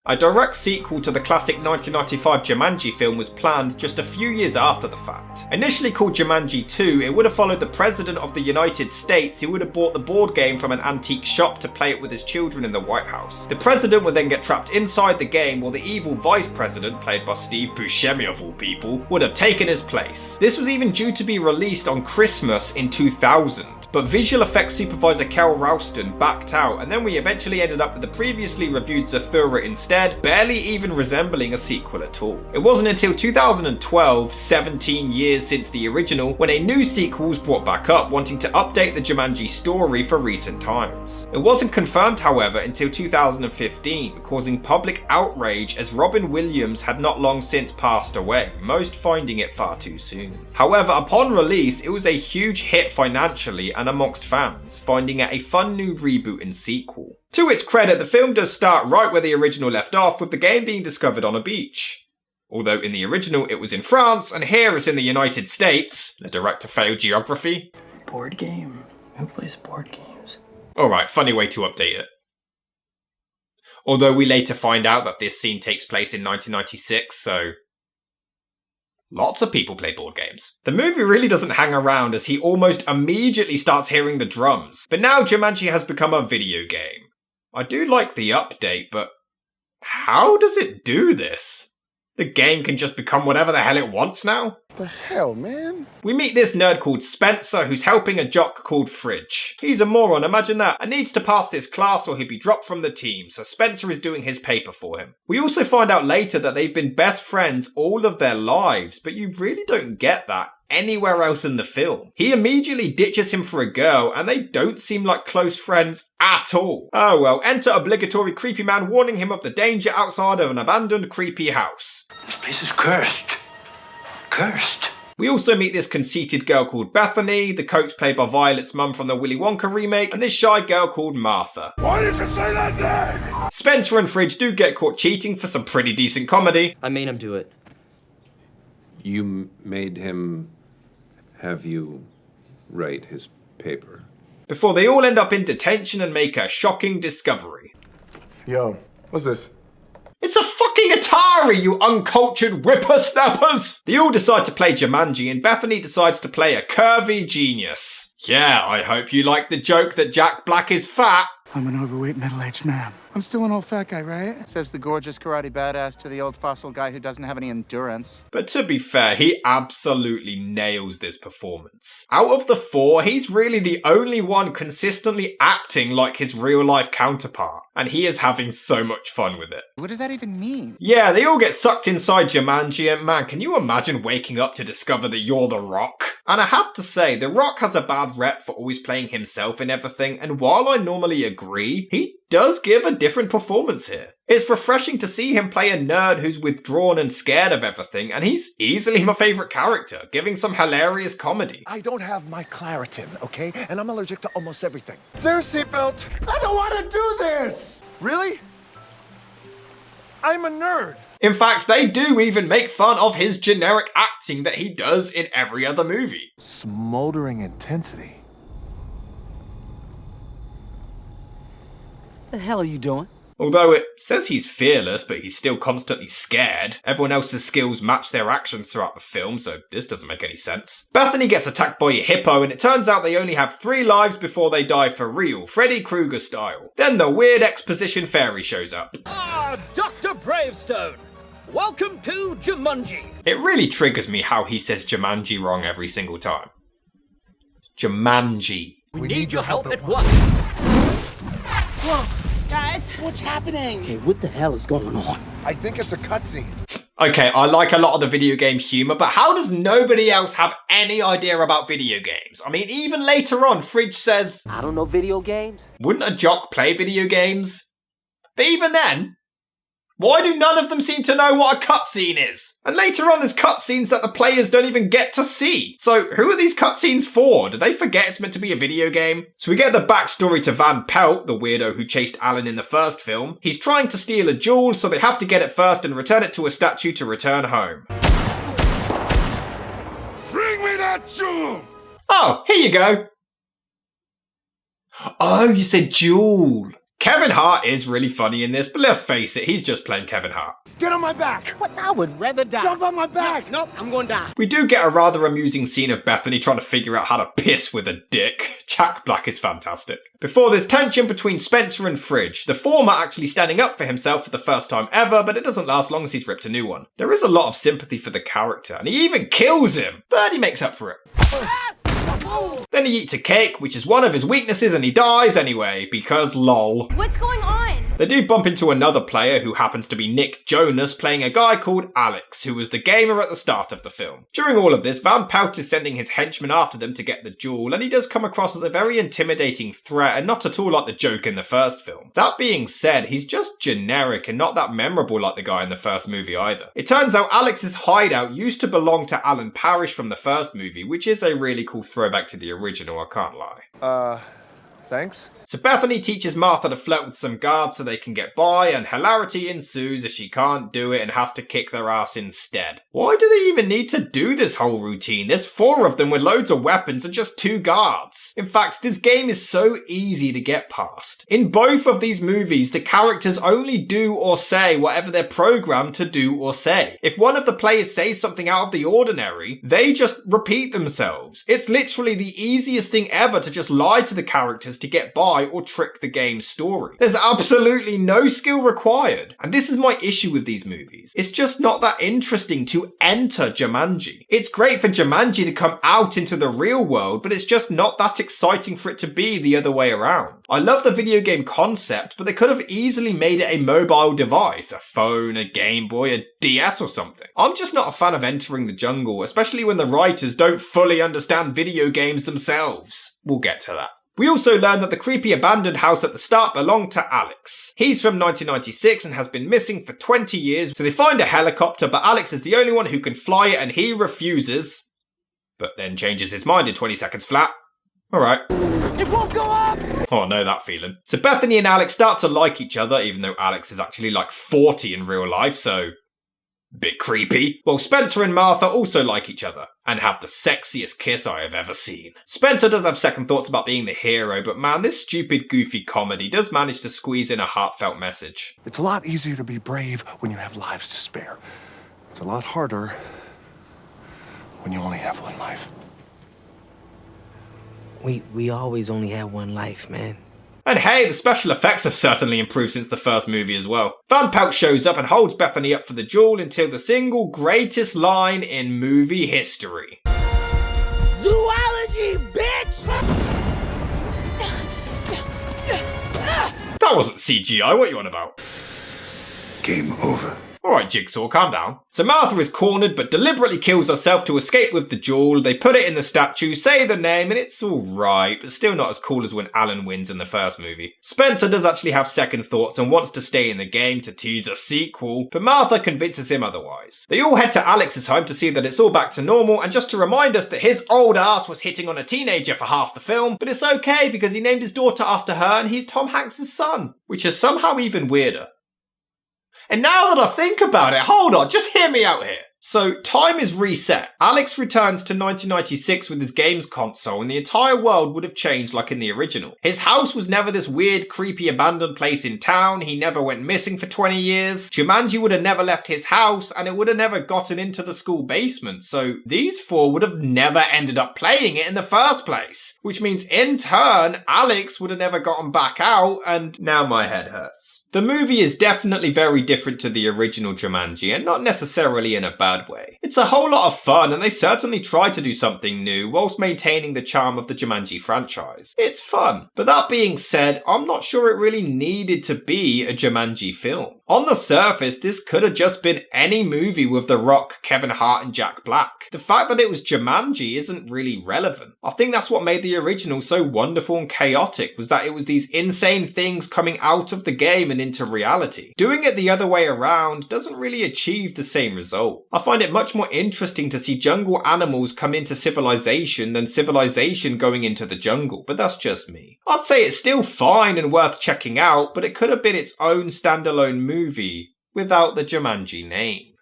A direct sequel to the classic 1995 Jumanji film was planned just a few years after the fact. Initially called Jumanji 2, it would have followed the President of the United States who would have bought the board game from an antique shop to play it with his children in the White House. The President would then get trapped inside the game while the evil Vice President, played by Steve Buscemi of all people, would have taken his place. This was even due to be released on Christmas in 2000, but visual effects supervisor Carol Ralston backed out, and then we eventually ended up with the previously reviewed Zathura instead, barely even resembling a sequel at all. It wasn't until 2012, 17 years since the original, when a new sequel was brought back up, wanting to update the Jumanji story for recent times. It wasn't confirmed, however, until 2015, causing public outrage as Robin Williams had not long since passed away, most finding it far too soon. However, upon release, it was a huge hit financially and amongst fans, finding it a fun new reboot and sequel. To its credit, the film does start right where the original left off, with the game being discovered on a beach. Although in the original it was in France, and here it's in the United States. The director failed geography. Board game? Who plays board games? Alright, funny way to update it. Although we later find out that this scene takes place in 1996, so lots of people play board games. The movie really doesn't hang around as he almost immediately starts hearing the drums. But now Jumanji has become a video game. I do like the update, but how does it do this? The game can just become whatever the hell it wants now? The hell, man? We meet this nerd called Spencer who's helping a jock called Fridge. He's a moron, imagine that, and needs to pass this class or he'll be dropped from the team, so Spencer is doing his paper for him. We also find out later that they've been best friends all of their lives, but you really don't get that anywhere else in the film. He immediately ditches him for a girl, and they don't seem like close friends at all. Oh well, enter obligatory creepy man warning him of the danger outside of an abandoned creepy house. This place is cursed. Cursed. We also meet this conceited girl called Bethany, the coach played by Violet's mum from the Willy Wonka remake, and this shy girl called Martha. Why did you say that name? Spencer and Fridge do get caught cheating for some pretty decent comedy. I made him do it. You made him have you write his paper. Before they all end up in detention and make a shocking discovery. Yo, what's this? It's a fucking Atari, you uncultured whippersnappers! They all decide to play Jumanji and Bethany decides to play a curvy genius. Yeah, I hope you like the joke that Jack Black is fat. I'm an overweight middle-aged man. I'm still an old fat guy, right? Says the gorgeous karate badass to the old fossil guy who doesn't have any endurance. But to be fair, he absolutely nails this performance. Out of the four, he's really the only one consistently acting like his real-life counterpart, and he is having so much fun with it. What does that even mean? Yeah, they all get sucked inside Jumanji, and man, can you imagine waking up to discover that you're The Rock? And I have to say, The Rock has a bad rep for always playing himself in everything, and while I normally agree, he does give a different performance here. It's refreshing to see him play a nerd who's withdrawn and scared of everything, and he's easily my favourite character, giving some hilarious comedy. I don't have my Claritin, okay? And I'm allergic to almost everything. Is there a seatbelt? I don't want to do this! Really? I'm a nerd. In fact, they do even make fun of his generic acting that he does in every other movie. Smoldering intensity. The hell are you doing? Although it says he's fearless, but he's still constantly scared. Everyone else's skills match their actions throughout the film, so this doesn't make any sense. Bethany gets attacked by a hippo, and it turns out they only have 3 lives before they die for real, Freddy Krueger style. Then the weird exposition fairy shows up. Ah, Dr. Bravestone! Welcome to Jumanji! It really triggers me how he says Jumanji wrong every single time. Jumanji. We need your help at once! Whoa, guys, What's happening? Okay, what the hell is going on? I think it's a cutscene. Okay, I like a lot of the video game humour, but how does nobody else have any idea about video games? I mean, even later on, Fridge says, I don't know video games. wouldn't a jock play video games? But even then, why do none of them seem to know what a cutscene is? And later on, there's cutscenes that the players don't even get to see. So who are these cutscenes for? Did they forget it's meant to be a video game? So we get the backstory to Van Pelt, the weirdo who chased Alan in the first film. He's trying to steal a jewel, so they have to get it first and return it to a statue to return home. Bring me that jewel! Oh, here you go. Oh, you said jewel. Kevin Hart is really funny in this, but let's face it, he's just playing Kevin Hart. Get on my back. What? I would rather die. Jump on my back. Nope, I'm gonna die. We do get a rather amusing scene of Bethany trying to figure out how to piss with a dick. Jack Black is fantastic. Before there's tension between Spencer and Fridge, the former actually standing up for himself for the first time ever, but it doesn't last long as he's ripped a new one. There is a lot of sympathy for the character, and he even kills him, but he makes up for it. Then he eats a cake, which is one of his weaknesses, and he dies anyway, because lol. What's going on? They do bump into another player who happens to be Nick Jonas playing a guy called Alex, who was the gamer at the start of the film. During all of this, Van Pelt is sending his henchmen after them to get the jewel, and he does come across as a very intimidating threat and not at all like the joke in the first film. That being said, he's just generic and not that memorable like the guy in the first movie either. It turns out Alex's hideout used to belong to Alan Parrish from the first movie, which is a really cool throwback to the original, I can't lie. Thanks. So Bethany teaches Martha to flirt with some guards so they can get by, and hilarity ensues as she can't do it and has to kick their ass instead. Why do they even need to do this whole routine? There's 4 of them with loads of weapons and just 2 guards. In fact, this game is so easy to get past. In both of these movies, the characters only do or say whatever they're programmed to do or say. If one of the players says something out of the ordinary, they just repeat themselves. It's literally the easiest thing ever to just lie to the characters to get by or trick the game's story. There's absolutely no skill required. And this is my issue with these movies. It's just not that interesting to enter Jumanji. It's great for Jumanji to come out into the real world, but it's just not that exciting for it to be the other way around. I love the video game concept, but they could have easily made it a mobile device, a phone, a Game Boy, a DS or something. I'm just not a fan of entering the jungle, especially when the writers don't fully understand video games themselves. We'll get to that. We also learn that the creepy abandoned house at the start belonged to Alex. He's from 1996 and has been missing for 20 years, so they find a helicopter, but Alex is the only one who can fly it and he refuses, but then changes his mind in 20 seconds flat. Alright. It won't go up! Oh, I know that feeling. So Bethany and Alex start to like each other, even though Alex is actually like 40 in real life, so bit creepy. Well, Spencer and Martha also like each other and have the sexiest kiss I have ever seen. Spencer does have second thoughts about being the hero, but man, this stupid, goofy comedy does manage to squeeze in a heartfelt message. It's a lot easier to be brave when you have lives to spare. It's a lot harder when you only have one life. We always only have one life, man. And hey, the special effects have certainly improved since the first movie as well. Van Pelt shows up and holds Bethany up for the jewel until the single greatest line in movie history. Zoology, bitch! That wasn't CGI, what are you on about? Game over. Alright, Jigsaw, calm down. So Martha is cornered but deliberately kills herself to escape with the jewel. They put it in the statue, say the name, and it's alright, but still not as cool as when Alan wins in the first movie. Spencer does actually have second thoughts and wants to stay in the game to tease a sequel, but Martha convinces him otherwise. They all head to Alex's home to see that it's all back to normal, and just to remind us that his old ass was hitting on a teenager for half the film, but it's okay because he named his daughter after her and he's Tom Hanks' son, which is somehow even weirder. And now that I think about it, hold on, just hear me out here. So, time is reset. Alex returns to 1996 with his games console and the entire world would have changed like in the original. His house was never this weird, creepy, abandoned place in town. He never went missing for 20 years. Jumanji would have never left his house and it would have never gotten into the school basement. So, these 4 would have never ended up playing it in the first place. Which means, in turn, Alex would have never gotten back out and now my head hurts. The movie is definitely very different to the original Jumanji, and not necessarily in a bad way. It's a whole lot of fun, and they certainly try to do something new whilst maintaining the charm of the Jumanji franchise. It's fun. But that being said, I'm not sure it really needed to be a Jumanji film. On the surface, this could have just been any movie with The Rock, Kevin Hart, and Jack Black. The fact that it was Jumanji isn't really relevant. I think that's what made the original so wonderful and chaotic, was that it was these insane things coming out of the game and into reality. Doing it the other way around doesn't really achieve the same result. I find it much more interesting to see jungle animals come into civilization than civilization going into the jungle, but that's just me. I'd say it's still fine and worth checking out, but it could have been its own standalone movie without the Jumanji name.